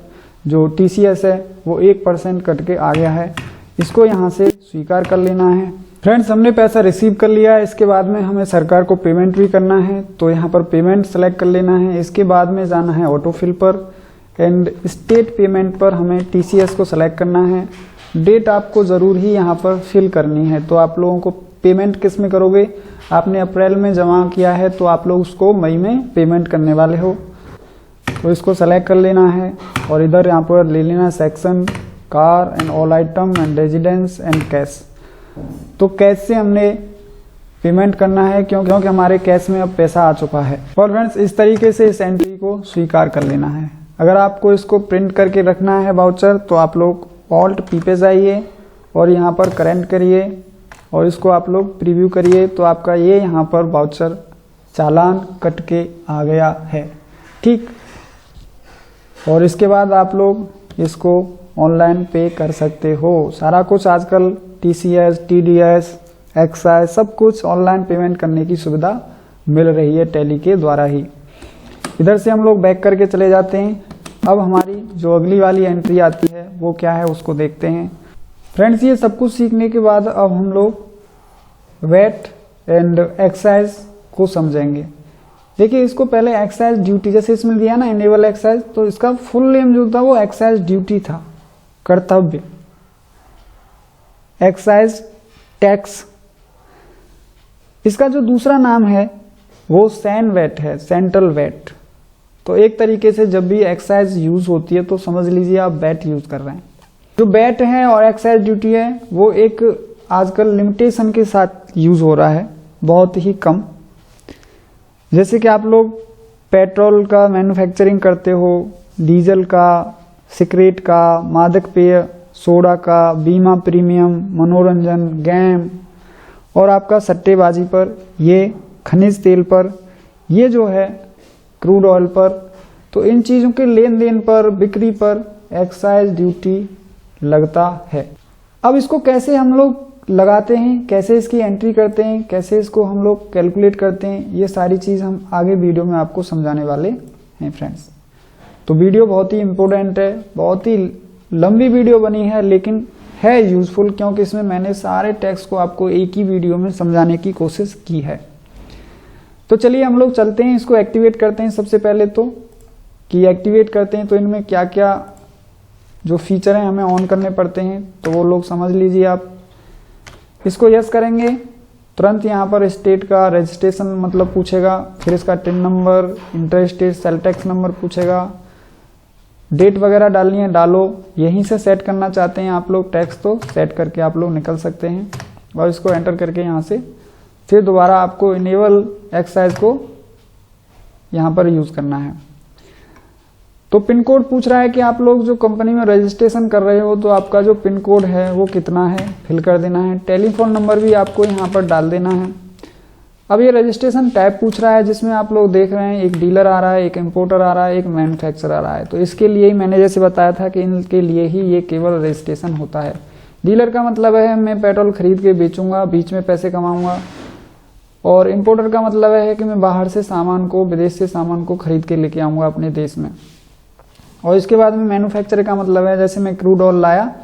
जो TCS है वो 1% कट के आ गया है। इसको यहाँ से स्वीकार कर लेना है। फ्रेंड्स हमने पैसा रिसीव कर लिया है, इसके बाद में हमें सरकार को पेमेंट भी करना है, तो यहाँ पर पेमेंट सेलेक्ट कर लेना है। इसके बाद में जाना है ऑटोफिल पर, एंड स्टेट पेमेंट पर हमें TCS को सेलेक्ट करना है। डेट आपको ज़रूर ही यहाँ पर फिल करनी है। तो आप लोगों को पेमेंट किस में करोगे, आपने अप्रैल में जमा किया है तो आप लोग उसको मई में पेमेंट करने वाले हो। तो इसको सेलेक्ट कर लेना है, और इधर यहाँ पर ले लेना section car and all item and residence and cash. तो कैश से हमने पेमेंट करना है, क्योंकि हमारे कैश में अब पैसा आ चुका है। और फ्रेंड्स इस तरीके से इस एंट्री को स्वीकार कर लेना है। अगर आपको इसको प्रिंट करके रखना है वाउचर, तो आप लोग ऑल्ट पी पे जाइए और यहाँ पर करेंट करिए, और इसको आप लोग प्रीव्यू करिए, तो आपका ये यहाँ पर वाउचर चालान कट के आ गया है। ठीक, और इसके बाद आप लोग इसको ऑनलाइन पे कर सकते हो। सारा कुछ आजकल TCS, TDS, एक्साइज सब कुछ ऑनलाइन पेमेंट करने की सुविधा मिल रही है टैली के द्वारा ही। इधर से हम लोग बैक करके चले जाते हैं। अब हमारी जो अगली वाली एंट्री आती है वो क्या है उसको देखते हैं। फ्रेंड्स ये सब कुछ सीखने के बाद अब हम लोग वेट एंड एक्साइज को समझेंगे। देखिए इसको पहले एक्साइज ड्यूटी, जैसे इसमें दिया ना इनेबल एक्साइज, तो इसका फुल नेम जो था वो एक्साइज ड्यूटी था, कर्तव्य। एक्साइज टैक्स, इसका जो दूसरा नाम है वो सैन वेट है, सेंट्रल वेट। तो एक तरीके से जब भी एक्साइज यूज होती है तो समझ लीजिए आप वेट यूज कर रहे हैं। जो वेट है और एक्साइज ड्यूटी है वो एक आजकल लिमिटेशन के साथ यूज हो रहा है, बहुत ही कम। जैसे कि आप लोग पेट्रोल का मैन्युफैक्चरिंग करते हो, डीजल का, सिगरेट का, मादक पेय, सोडा का, बीमा प्रीमियम, मनोरंजन, गेम, और आपका सट्टेबाजी पर, ये खनिज तेल पर, ये जो है क्रूड ऑयल पर, तो इन चीज़ों के लेन देन पर, बिक्री पर एक्साइज ड्यूटी लगता है। अब इसको कैसे हम लोग लगाते हैं, कैसे इसकी एंट्री करते हैं, कैसे इसको हम लोग कैलकुलेट करते हैं, ये सारी चीज़ हम आगे वीडियो में आपको समझाने वाले हैं फ्रेंड्स। तो वीडियो बहुत ही इम्पोर्टेंट है, बहुत ही लंबी वीडियो बनी है, लेकिन है यूजफुल, क्योंकि इसमें मैंने सारे टैक्स को आपको एक ही वीडियो में समझाने की कोशिश की है। तो चलिए हम लोग चलते हैं, इसको एक्टिवेट करते हैं। सबसे पहले तो कि एक्टिवेट करते हैं तो इनमें क्या क्या जो फीचर हैं हमें ऑन करने पड़ते हैं, तो वो लोग समझ लीजिए आप। इसको यस करेंगे, तुरंत यहाँ पर स्टेट का रजिस्ट्रेशन मतलब पूछेगा, फिर इसका tin number, inter state sale tax number पूछेगा, डेट वगैरह डालनी है डालो। यहीं से सेट करना चाहते हैं आप लोग टैक्स तो सेट करके आप लोग निकल सकते हैं, और इसको एंटर करके यहाँ से फिर दोबारा आपको इनेबल एक्साइज को यहाँ पर यूज़ करना है। तो पिन कोड पूछ रहा है कि आप लोग जो कंपनी में रजिस्ट्रेशन कर रहे हो तो आपका जो पिन कोड है वो कितना है, फिल कर देना है। टेलीफोन नंबर भी आपको यहाँ पर डाल देना है। अब ये रजिस्ट्रेशन टाइप पूछ रहा है, जिसमें आप लोग देख रहे हैं एक डीलर आ रहा है, एक इंपोर्टर आ रहा है, एक मैन्युफैक्चरर आ रहा है। तो इसके लिए ही मैंने जैसे बताया था कि इनके लिए ही ये केवल रजिस्ट्रेशन होता है। डीलर का मतलब है मैं पेट्रोल खरीद के बेचूंगा, बीच में पैसे कमाऊंगा। और इंपोर्टर का मतलब है कि मैं बाहर से सामान को, विदेश से सामान को खरीद के लेके आऊंगा अपने देश में। और इसके बाद में मैन्युफैक्चर का मतलब है जैसे मैं क्रूड ऑयल लाया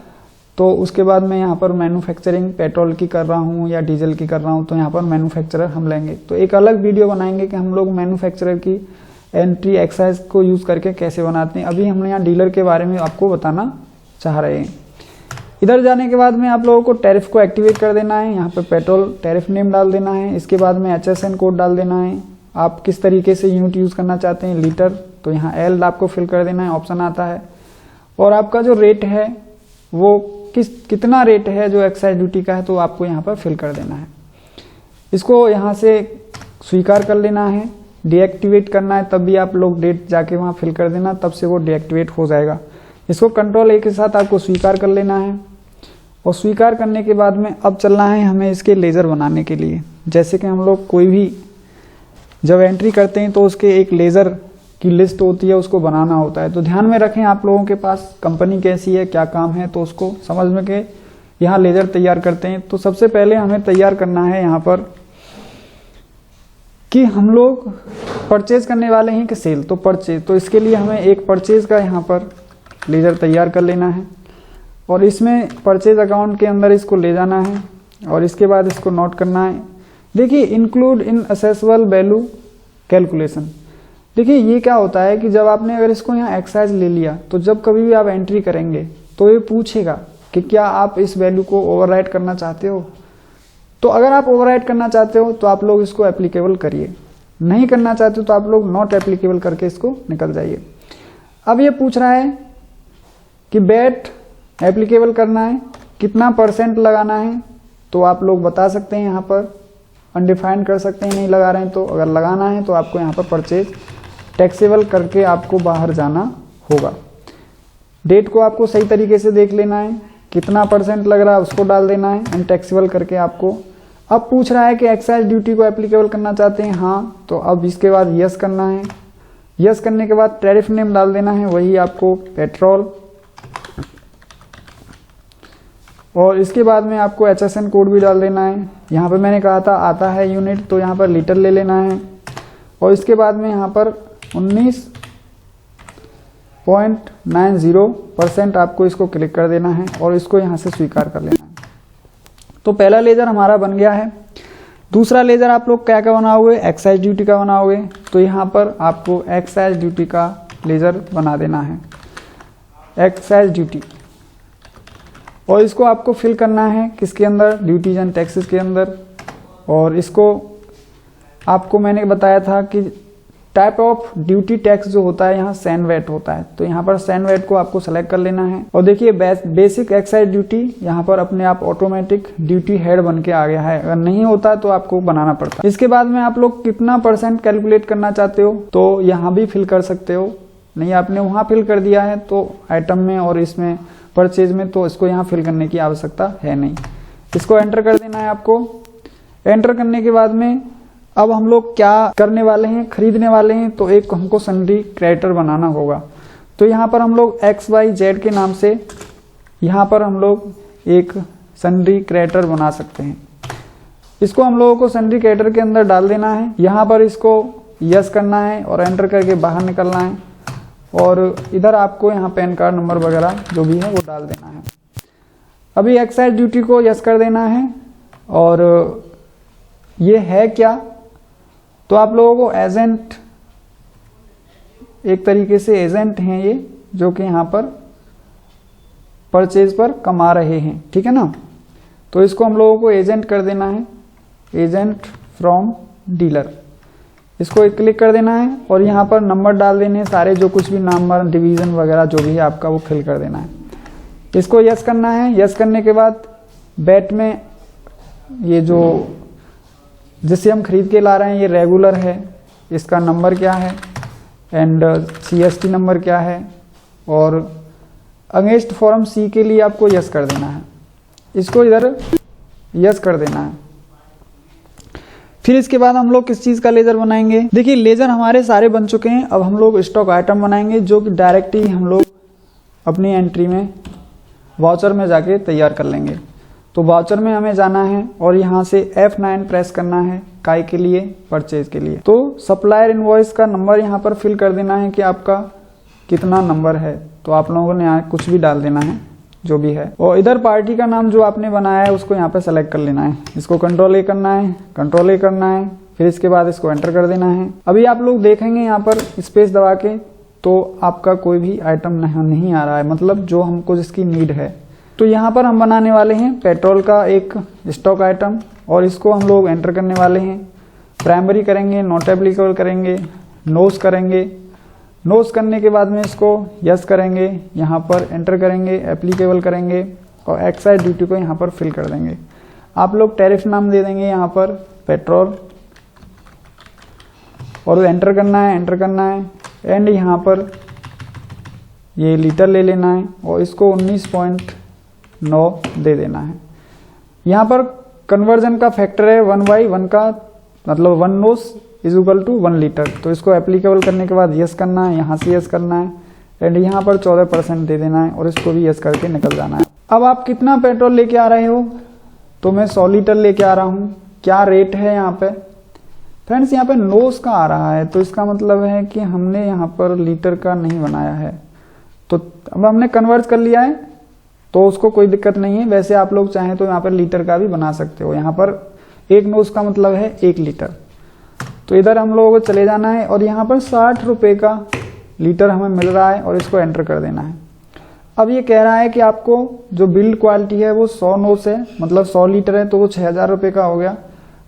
तो उसके बाद मैं यहाँ पर मैन्युफैक्चरिंग पेट्रोल की कर रहा हूँ या डीजल की कर रहा हूँ, तो यहाँ पर मैन्युफैक्चरर हम लेंगे। तो एक अलग वीडियो बनाएंगे कि हम लोग मैन्युफैक्चरर की एंट्री एक्साइज को यूज़ करके कैसे बनाते हैं। अभी हमने यहाँ डीलर के बारे में आपको बताना चाह रहे हैं। इधर जाने के बाद में आप लोगों को टैरिफ को एक्टिवेट कर देना है। यहाँ पर पेट्रोल टैरिफ नेम डाल देना है। इसके बाद में HSN कोड डाल देना है। आप किस तरीके से यूनिट यूज़ करना चाहते हैं, लीटर, तो यहाँ L आपको फिल कर देना है, ऑप्शन आता है। और आपका जो रेट है वो कितना रेट है जो एक्साइज ड्यूटी का है, तो आपको यहाँ पर फिल कर देना है। इसको यहाँ से स्वीकार कर लेना है। डीएक्टिवेट करना है तब भी आप लोग डेट जाके वहाँ फिल कर देना, तब से वो डीएक्टिवेट हो जाएगा। इसको कंट्रोल A के साथ आपको स्वीकार कर लेना है। और स्वीकार करने के बाद में अब चलना है हमें इसके लेज़र बनाने के लिए। जैसे कि हम लोग कोई भी जब एंट्री करते हैं तो उसके एक लेज़र की लिस्ट होती है, उसको बनाना होता है। तो ध्यान में रखें, आप लोगों के पास कंपनी कैसी है, क्या काम है, तो उसको समझ में के यहाँ लेज़र तैयार करते हैं। तो सबसे पहले हमें तैयार करना है यहाँ पर कि हम लोग परचेज करने वाले हैं कि सेल, तो परचेज। तो इसके लिए हमें एक परचेज का यहाँ पर लेज़र तैयार कर लेना है और इसमें परचेज अकाउंट के अंदर इसको ले जाना है और इसके बाद इसको नोट करना है। देखिए include in accessible value calculation. देखिए ये क्या होता है कि जब आपने अगर इसको यहाँ एक्साइज ले लिया तो जब कभी भी आप एंट्री करेंगे तो ये पूछेगा कि क्या आप इस वैल्यू को ओवरराइट करना चाहते हो। तो अगर आप ओवरराइट करना चाहते हो तो आप लोग इसको एप्लीकेबल करिए, नहीं करना चाहते हो तो आप लोग नॉट एप्लीकेबल करके इसको निकल जाइए। अब ये पूछ रहा है कि बैट एप्लीकेबल करना है, कितना % लगाना है, तो आप लोग बता सकते हैं, यहाँ पर अनडिफाइंड कर सकते हैं, नहीं लगा रहे हैं तो। अगर लगाना है तो आपको यहाँ पर परचेज टैक्सेबल करके आपको बाहर जाना होगा। डेट को आपको सही तरीके से देख लेना है, कितना % लग रहा है उसको डाल देना है एंड टैक्सेबल करके आपको। अब पूछ रहा है कि एक्साइज ड्यूटी को एप्लीकेबल करना चाहते हैं, हाँ, तो अब इसके बाद यस करना है। यस करने के बाद टैरिफ नेम डाल देना है, वही आपको पेट्रोल। और इसके बाद में आपको HSN कोड भी डाल देना है। यहाँ पर मैंने कहा था आता है यूनिट, तो यहाँ पर लीटर ले लेना है। और इसके बाद में यहाँ पर 19.90% आपको इसको क्लिक कर देना है और इसको यहाँ से स्वीकार कर लेना है। तो पहला लेज़र हमारा बन गया है। दूसरा लेज़र आप लोग क्या बनाओगे, एक्साइज ड्यूटी का बनाओगे। तो यहाँ पर आपको एक्साइज ड्यूटी का लेज़र बना देना है, एक्साइज ड्यूटी। और इसको आपको फिल करना है किसके अंदर, ड्यूटीज एंड टैक्सेस के अंदर। और इसको आपको मैंने बताया था कि टाइप ऑफ ड्यूटी टैक्स जो होता है यहाँ सैन वेट होता है, तो यहाँ पर सैन वेट को आपको सेलेक्ट कर लेना है। और देखिए बेसिक एक्साइज ड्यूटी यहाँ पर अपने आप ऑटोमेटिक ड्यूटी हेड बन के आ गया है। अगर नहीं होता तो आपको बनाना पड़ता है। इसके बाद में आप लोग कितना % कैलकुलेट करना चाहते हो तो यहाँ भी फिल कर सकते हो। नहीं आपने वहाँ फिल कर दिया है तो आइटम में और इसमें परचेज में, तो इसको यहाँ फिल करने की आवश्यकता है नहीं। इसको एंटर कर देना है आपको। एंटर करने के बाद में अब हम लोग क्या करने वाले हैं, खरीदने वाले हैं, तो एक हमको सन्ड्री क्रेडिटर बनाना होगा। तो यहाँ पर हम लोग XYZ के नाम से यहाँ पर हम लोग एक सन्ड्री क्रेडिटर बना सकते हैं। इसको हम लोगों को सन्ड्री क्रेडिटर के अंदर डाल देना है। यहाँ पर इसको यस करना है और एंटर करके बाहर निकलना है। और इधर आपको यहाँ पैन कार्ड नंबर वगैरह जो भी है वो डाल देना है। अभी एक्साइज ड्यूटी को यस कर देना है। और ये है क्या, तो आप लोगों को एजेंट, एक तरीके से एजेंट हैं ये, जो कि यहाँ पर परचेज पर कमा रहे हैं, ठीक है ना। तो इसको हम लोगों को एजेंट कर देना है, एजेंट फ्रॉम डीलर। इसको एक क्लिक कर देना है और यहाँ पर नंबर डाल देने हैं सारे, जो कुछ भी नंबर, डिवीज़न वगैरह जो भी है आपका वो फिल कर देना है। इसको यस करना है। यस करने के बाद बैट में ये जो जिसे हम खरीद के ला रहे हैं ये रेगुलर है, इसका नंबर क्या है, एंड CST नंबर क्या है, और अगेंस्ट फॉर्म C के लिए आपको यस कर देना है, इसको इधर यस कर देना है। फिर इसके बाद हम लोग किस चीज़ का लेज़र बनाएंगे, देखिए लेज़र हमारे सारे बन चुके हैं। अब हम लोग स्टॉक आइटम बनाएंगे जो कि डायरेक्ट ही हम लोग अपनी एंट्री में वाउचर में जाके तैयार कर लेंगे। तो वाउचर में हमें जाना है और यहाँ से F9 प्रेस करना है काय के लिए, परचेज के लिए। तो सप्लायर इनवॉइस का नंबर यहाँ पर फिल कर देना है कि आपका कितना नंबर है, तो आप लोगों ने यहाँ कुछ भी डाल देना है जो भी है। और इधर पार्टी का नाम जो आपने बनाया है उसको यहाँ पे सेलेक्ट कर लेना है, इसको कंट्रोल A करना है, कंट्रोल A करना है, फिर इसके बाद इसको एंटर कर देना है। अभी आप लोग देखेंगे यहाँ पर स्पेस दबा के तो आपका कोई भी आइटम नहीं आ रहा है, मतलब जो हमको जिसकी नीड है। तो यहाँ पर हम बनाने वाले हैं पेट्रोल का एक स्टॉक आइटम और इसको हम लोग एंटर करने वाले हैं। प्राइमरी करेंगे, नॉट एप्लीकेबल करेंगे, नोस करेंगे, नोस करने के बाद में इसको यस करेंगे, यहाँ पर एंटर करेंगे, एप्लीकेबल करेंगे और एक्साइज ड्यूटी को यहाँ पर फिल कर देंगे। आप लोग टैरिफ नाम दे देंगे यहाँ पर पेट्रोल और एंटर करना है, एंटर करना है एंड यहाँ पर ये लीटर ले लेना है और इसको 19.9 दे देना है। यहाँ पर कन्वर्जन का फैक्टर है 1/1 का, मतलब 1 nos is equal to 1 litre. तो इसको एप्लीकेबल करने के बाद यस करना है, यहाँ से यस करना है एंड यहाँ पर 14% दे देना है और इसको भी यस करके निकल जाना है। अब आप कितना पेट्रोल लेके आ रहे हो, तो मैं 100 लीटर लेके आ रहा हूँ। क्या रेट है यहाँ पे फ्रेंड्स, यहाँ पे नोस का आ रहा है, तो इसका मतलब है कि हमने यहाँ पर लीटर का नहीं बनाया है। तो अब हमने कन्वर्ट कर लिया है तो उसको कोई दिक्कत नहीं है। वैसे आप लोग चाहें तो यहाँ पर लीटर का भी बना सकते हो। यहाँ पर 1 नोस का मतलब है 1 लीटर। तो इधर हम लोगों को चले जाना है और यहाँ पर 60 रुपये का लीटर हमें मिल रहा है और इसको एंटर कर देना है। अब ये कह रहा है कि आपको जो बिल्ड क्वालिटी है वो 100 नोस है, मतलब 100 लीटर है, तो वो 6000 रुपये का हो गया।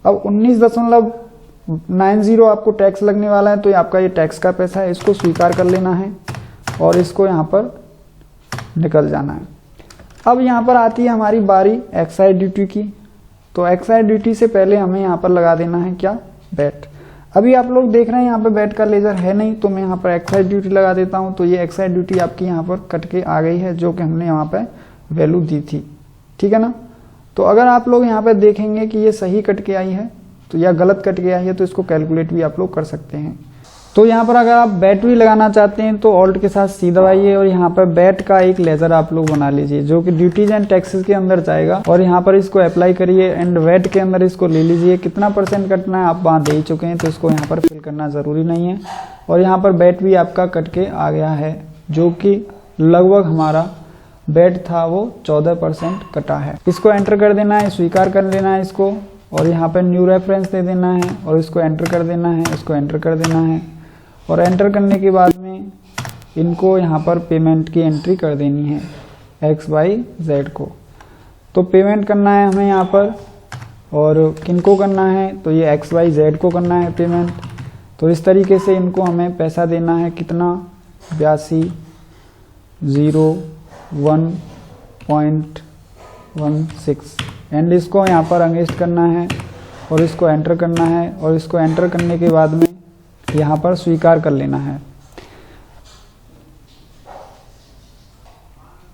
अब 19.90 आपको टैक्स लगने वाला है, तो ये आपका ये टैक्स का पैसा है, इसको स्वीकार कर लेना है और इसको यहाँ पर निकल जाना है। अब यहाँ पर आती है हमारी बारी एक्साइज ड्यूटी की। तो एक्साइज ड्यूटी से पहले हमें यहाँ पर लगा देना है क्या, बैट। अभी आप लोग देख रहे हैं यहाँ पे बैट का लेजर है नहीं, तो मैं यहाँ पर एक्साइज ड्यूटी लगा देता हूँ। तो ये एक्साइज ड्यूटी आपकी यहाँ पर कट के आ गई है, जो कि हमने यहाँ पे वैल्यू दी थी, ठीक है ना। तो अगर आप लोग यहाँ पे देखेंगे कि ये सही कट के आई है तो या गलत कट के आई है, तो इसको कैलकुलेट भी आप लोग कर सकते हैं। तो यहाँ पर अगर आप बैटरी लगाना चाहते हैं तो ऑल्ट के साथ सी दबाइए और यहाँ पर बैट का एक लेजर आप लोग बना लीजिए, जो कि ड्यूटीज एंड टैक्सेस के अंदर जाएगा और यहाँ पर इसको अप्लाई करिए एंड वेट के अंदर इसको ले लीजिए। कितना % कटना है आप वहाँ दे ही चुके हैं, तो इसको यहाँ पर फिल करना ज़रूरी नहीं है। और यहाँ पर बैट भी आपका कट के आ गया है, जो कि लगभग हमारा बैट था वो 14% कटा है। इसको एंटर कर देना है, स्वीकार कर लेना है इसको और यहाँ पर न्यू रेफरेंस दे देना है और इसको एंटर कर देना है, इसको एंटर कर देना है और एंटर करने के बाद में इनको यहाँ पर पेमेंट की एंट्री कर देनी है XYZ को। तो पेमेंट करना है हमें यहाँ पर और किनको करना है, तो ये XYZ को करना है पेमेंट। तो इस तरीके से इनको हमें पैसा देना है, कितना 8201.16 एंड इसको यहाँ पर अगेंस्ट करना है और इसको एंटर करना है और इसको एंटर करने के बाद में यहाँ पर स्वीकार कर लेना है।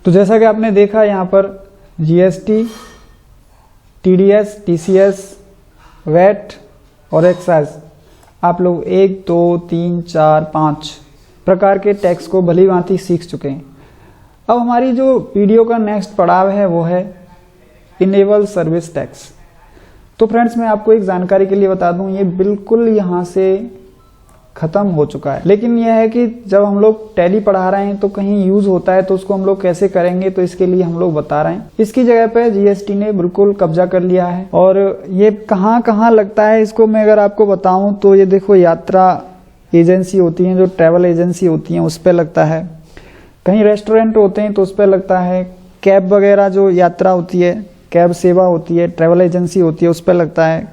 तो जैसा कि आपने देखा यहाँ पर GST, TDS, TCS, वैट और एक्साइज आप लोग 1, 2, 3, 4, 5 प्रकार के टैक्स को भली भांति सीख चुके हैं। अब हमारी जो वीडियो का नेक्स्ट पड़ाव है वो है इनेबल सर्विस टैक्स। तो फ्रेंड्स मैं आपको एक जानकारी के लिए बता दूं, ये बिल्कुल यहाँ से खत्म हो चुका है। लेकिन यह है कि जब हम लोग टैली पढ़ा रहे हैं तो कहीं यूज होता है, तो उसको हम लोग कैसे करेंगे, तो इसके लिए हम लोग बता रहे हैं। इसकी जगह पे GST ने बिल्कुल कब्जा कर लिया है और ये कहाँ कहाँ लगता है इसको मैं अगर आपको बताऊं तो ये देखो, यात्रा एजेंसी होती है, जो ट्रैवल एजेंसी होती है उस पर लगता है, कहीं रेस्टोरेंट होते हैं तो उस पर लगता है, कैब वगैरह जो यात्रा होती है, कैब सेवा होती है, ट्रैवल एजेंसी होती है उस पर लगता है,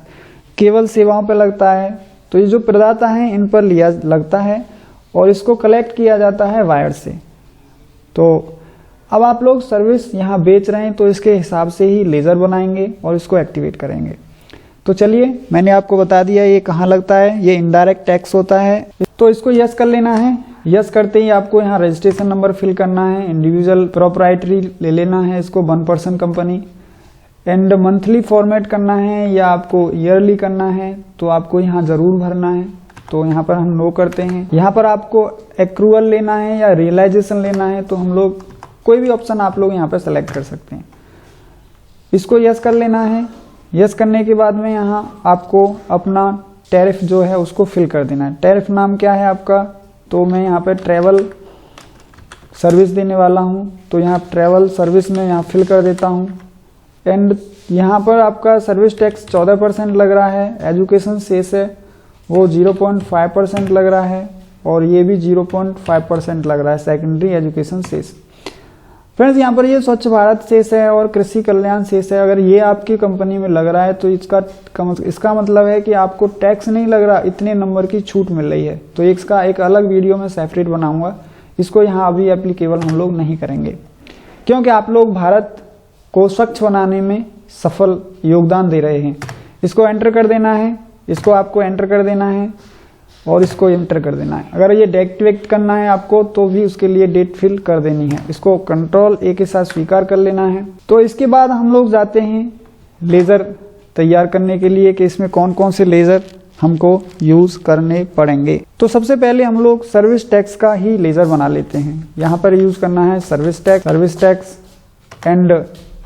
केवल सेवाओं पर लगता है। तो ये जो प्रदाता हैं इन पर लिया लगता है और इसको कलेक्ट किया जाता है वायर से। तो अब आप लोग सर्विस यहाँ बेच रहे हैं तो इसके हिसाब से ही लेजर बनाएंगे और इसको एक्टिवेट करेंगे। तो चलिए मैंने आपको बता दिया ये कहाँ लगता है, ये इनडायरेक्ट टैक्स होता है। तो इसको यस कर लेना है। यस करते ही आपको यहाँ रजिस्ट्रेशन नंबर फिल करना है, इंडिविजुअल प्रोप्राइटरी ले लेना है इसको, 1% कंपनी, एंड मंथली फॉर्मेट करना है या आपको ईयरली करना है तो आपको यहाँ जरूर भरना है। तो यहाँ पर हम नो करते हैं। यहाँ पर आपको एक्रूअल लेना है या रियलाइजेशन लेना है तो हम लोग कोई भी ऑप्शन आप लोग यहाँ पर सेलेक्ट कर सकते हैं। इसको यस कर लेना है। यस करने के बाद में यहाँ आपको अपना टैरिफ जो है उसको फिल कर देना है। टैरिफ नाम क्या है आपका, तो मैं यहाँ पे ट्रैवल सर्विस देने वाला हूँ तो यहाँ ट्रैवल सर्विस में यहाँ फिल कर देता हूँ। एंड यहाँ पर आपका सर्विस टैक्स 14% लग रहा है, एजुकेशन सेस है वो 0.5% लग रहा है और ये भी 0.5% लग रहा है, सेकेंडरी एजुकेशन सेस। फ्रेंड्स यहाँ पर ये स्वच्छ भारत सेस है और कृषि कल्याण सेस है। अगर ये आपकी कंपनी में लग रहा है तो इसका मतलब है कि आपको टैक्स नहीं लग रहा, इतने नंबर की छूट मिल रही है। तो इसका एक अलग वीडियो में सेपरेट बनाऊंगा, इसको यहाँ अभी एप्लीकेबल हम लोग नहीं करेंगे क्योंकि आप लोग भारत को स्वच्छ बनाने में सफल योगदान दे रहे हैं। इसको एंटर कर देना है, इसको आपको एंटर कर देना है और इसको एंटर कर देना है। अगर ये डीएक्टिवेट करना है आपको तो भी उसके लिए डेट फिल कर देनी है। इसको कंट्रोल ए के साथ स्वीकार कर लेना है। तो इसके बाद हम लोग जाते हैं लेजर तैयार करने के लिए कि इसमें कौन कौन से लेजर हमको यूज करने पड़ेंगे। तो सबसे पहले हम लोग सर्विस टैक्स का ही लेजर बना लेते हैं। यहाँ पर यूज करना है सर्विस टैक्स एंड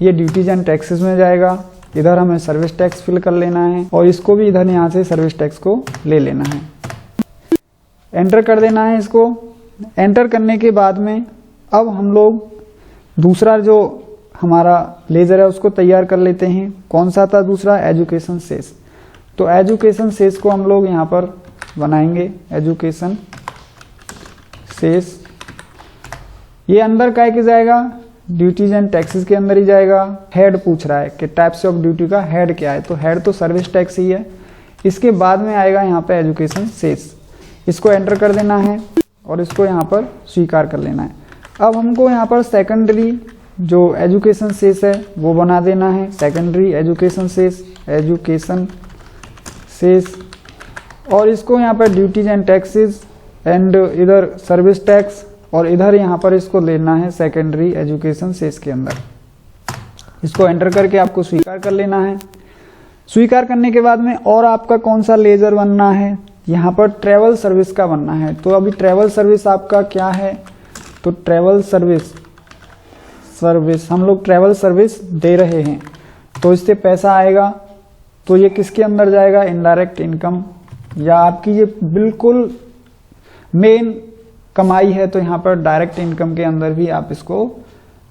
ये ड्यूटीज एंड टैक्सेस में जाएगा। इधर हमें सर्विस टैक्स फिल कर लेना है और इसको भी इधर यहाँ से सर्विस टैक्स को ले लेना है, एंटर कर देना है। इसको एंटर करने के बाद में अब हम लोग दूसरा जो हमारा लेजर है उसको तैयार कर लेते हैं। कौन सा था दूसरा, एजुकेशन सेस। तो एजुकेशन सेस को हम लोग यहाँ पर बनाएंगे, एजुकेशन सेस। ये अंदर काय के जाएगा, ड्यूटीज एंड टैक्सेस के अंदर ही जाएगा। हेड पूछ रहा है कि टाइप्स ऑफ ड्यूटी का हेड क्या है, तो हेड तो सर्विस टैक्स ही है। इसके बाद में आएगा यहाँ पे एजुकेशन सेस। इसको एंटर कर देना है और इसको यहाँ पर स्वीकार कर लेना है। अब हमको यहाँ पर सेकेंडरी जो एजुकेशन सेस है वो बना देना है, सेकेंडरी एजुकेशन सेस और इसको यहाँ पर ड्यूटीज एंड टैक्सेस एंड इधर सर्विस टैक्स और इधर यहाँ पर इसको लेना है सेकेंडरी एजुकेशन सेस के अंदर। इसको एंटर करके आपको स्वीकार कर लेना है। स्वीकार करने के बाद में और आपका कौन सा लेजर बनना है, यहाँ पर ट्रैवल सर्विस का बनना है। तो अभी ट्रैवल सर्विस आपका क्या है, तो ट्रैवल सर्विस हम लोग ट्रैवल सर्विस दे रहे हैं तो इससे पैसा आएगा। तो ये किसके अंदर जाएगा, इनडायरेक्ट इनकम, या आपकी ये बिल्कुल मेन कमाई है तो यहाँ पर डायरेक्ट इनकम के अंदर भी आप इसको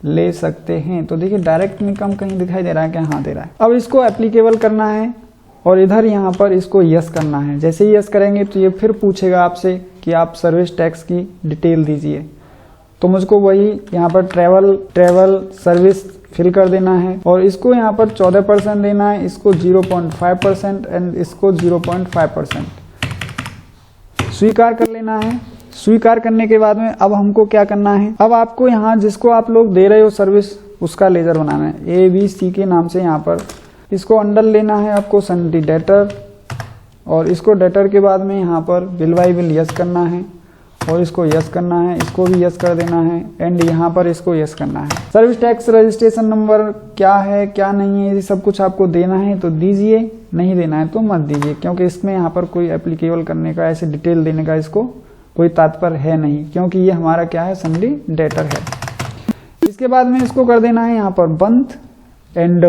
ले सकते हैं। तो देखिए डायरेक्ट इनकम कहीं दिखाई दे रहा है क्या, हाँ दे रहा है। अब इसको एप्लीकेबल करना है और इधर यहाँ पर इसको यस करना है। जैसे ही यस करेंगे तो ये फिर पूछेगा आपसे कि आप सर्विस टैक्स की डिटेल दीजिए। तो मुझको वही यहाँ पर ट्रैवल सर्विस फिल कर देना है और इसको यहाँ पर 14% देना है, इसको 0.5% एंड इसको 0.5%। स्वीकार कर लेना है। स्वीकार करने के बाद में अब हमको क्या करना है, अब आपको यहाँ जिसको आप लोग दे रहे हो सर्विस उसका लेजर बनाना है। ABC के नाम से यहाँ पर इसको अंडर लेना है आपको सन्डी डेटर और इसको डेटर के बाद में यहाँ पर बिल बाई बिल यस करना है और इसको यस करना है, इसको भी यस कर देना है एंड यहाँ पर इसको यस करना है। सर्विस टैक्स रजिस्ट्रेशन नंबर क्या है क्या नहीं है ये सब कुछ आपको देना है तो दीजिए, नहीं देना है तो मत दीजिए क्योंकि इसमें यहाँ पर कोई एप्लीकेबल करने का ऐसे डिटेल देने का इसको कोई तात्पर्य है नहीं क्योंकि ये हमारा क्या है, सन्डी डेटर है। इसके बाद में इसको कर देना है यहाँ पर बंद एंड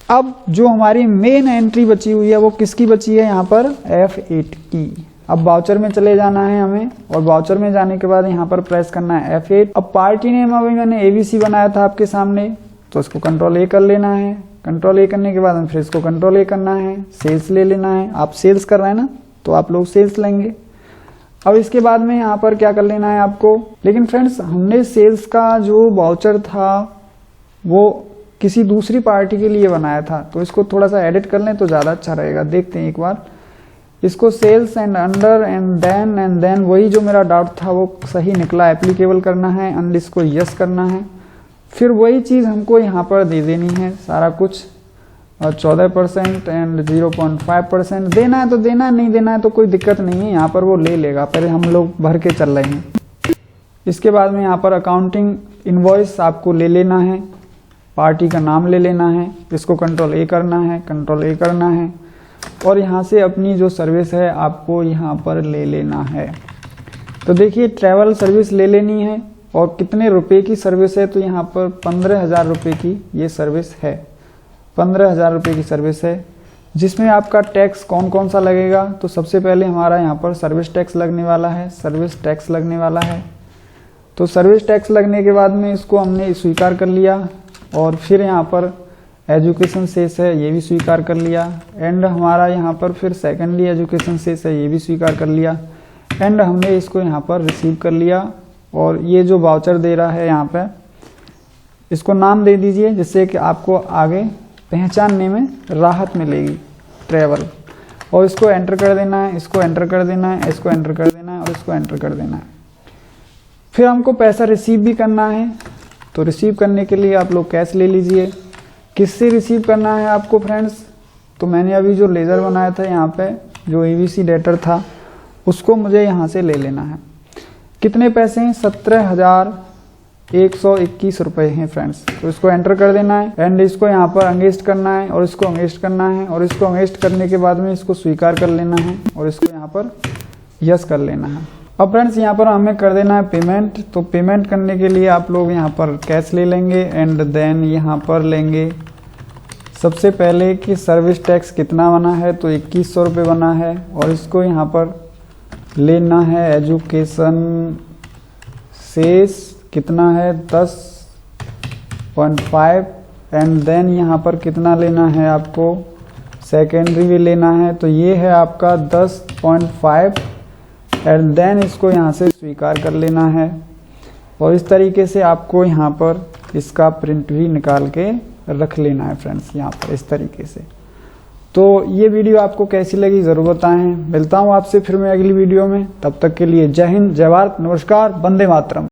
अब जो हमारी मेन एंट्री बची हुई है वो किसकी बची है, यहाँ पर F8 की। अब वाउचर में चले जाना है हमें और वाउचर में जाने के बाद यहाँ पर प्रेस करना है F8। अब पार्टी नेम अभी मैंने ABC बनाया था आपके सामने तो इसको कंट्रोल A कर लेना है। कंट्रोल A करने के बाद में फिर इसको कंट्रोल A करना है, सेल्स ले लेना है। आप सेल्स कर रहे हैं ना तो आप लोग सेल्स लेंगे। अब इसके बाद में यहाँ पर क्या कर लेना है आपको, लेकिन फ्रेंड्स हमने सेल्स का जो वाउचर था वो किसी दूसरी पार्टी के लिए बनाया था तो इसको थोड़ा सा एडिट कर लें तो ज़्यादा अच्छा रहेगा। देखते हैं एक बार इसको sales and under and then वही जो मेरा डाउट था वो सही निकला। एप्लीकेबल करना है एंड इसको यस करना है, फिर वही चीज़ हमको यहाँ पर दे देनी है सारा कुछ। और 14% एंड 0.5% देना है तो देना, नहीं देना है तो कोई दिक्कत नहीं है, यहाँ पर वो ले लेगा। पहले हम लोग भर के चल रहे हैं। इसके बाद में यहाँ पर अकाउंटिंग इनवॉइस आपको ले लेना है, पार्टी का नाम ले लेना है, इसको कंट्रोल ए करना है, कंट्रोल ए करना है और यहाँ से अपनी जो सर्विस है आपको यहाँ पर ले लेना है। तो देखिए ट्रैवल सर्विस ले लेनी है और कितने रुपए की सर्विस है, तो यहाँ पर 15,000 रुपये की ये सर्विस है, 15,000 रुपये की सर्विस है। जिसमें आपका टैक्स कौन कौन सा लगेगा, तो सबसे पहले हमारा यहाँ पर सर्विस टैक्स लगने वाला है, सर्विस टैक्स लगने वाला है। तो सर्विस टैक्स लगने के बाद में इसको हमने स्वीकार कर लिया और फिर यहाँ पर एजुकेशन सेस है, ये भी स्वीकार कर लिया एंड हमारा यहाँ पर फिर सेकेंडली एजुकेशन सेस है, ये भी स्वीकार कर लिया एंड हमने इसको यहाँ पर रिसीव कर लिया। और ये जो वाउचर दे रहा है यहाँ पे, इसको नाम दे दीजिए जिससे कि आपको आगे पहचानने में राहत मिलेगी, ट्रैवल। और इसको एंटर कर देना है, इसको एंटर कर देना है, इसको एंटर कर देना है और इसको एंटर कर देना है। फिर हमको पैसा रिसीव भी करना है, तो रिसीव करने के लिए आप लोग कैश ले लीजिए। किससे रिसीव करना है आपको फ्रेंड्स, तो मैंने अभी जो लेज़र बनाया था यहाँ पे, जो एवीसी डेटर था, उसको मुझे यहाँ से ले लेना है। कितने पैसे हैं, 17,121 रुपये हैं फ्रेंड्स। तो इसको एंटर कर देना है एंड इसको यहाँ पर अंगेस्ट करना है और इसको अंगेस्ट करना है और इसको अंगेस्ट करने के बाद में इसको स्वीकार कर लेना है और इसको यहाँ पर यस कर लेना है। अब फ्रेंड्स यहाँ पर हमें कर देना है पेमेंट। तो पेमेंट करने के लिए आप लोग यहाँ पर कैश ले लेंगे एंड देन यहाँ पर लेंगे सबसे पहले कि सर्विस टैक्स कितना बना है, तो 2100 रुपये बना है और इसको यहाँ पर लेना है। एजुकेशन सेस कितना है, 10.5 एंड देन यहाँ पर कितना लेना है आपको, सेकेंडरी भी लेना है, तो ये है आपका 10.5 एंड देन इसको यहाँ से स्वीकार कर लेना है। और इस तरीके से आपको यहाँ पर इसका प्रिंट भी निकाल के रख लेना है फ्रेंड्स, यहाँ पर इस तरीके से। तो ये वीडियो आपको कैसी लगी ज़रूर बताएं। मिलता हूँ आपसे फिर मैं अगली वीडियो में, तब तक के लिए जय हिंद, जय भारत, नमस्कार, वंदे मातरम।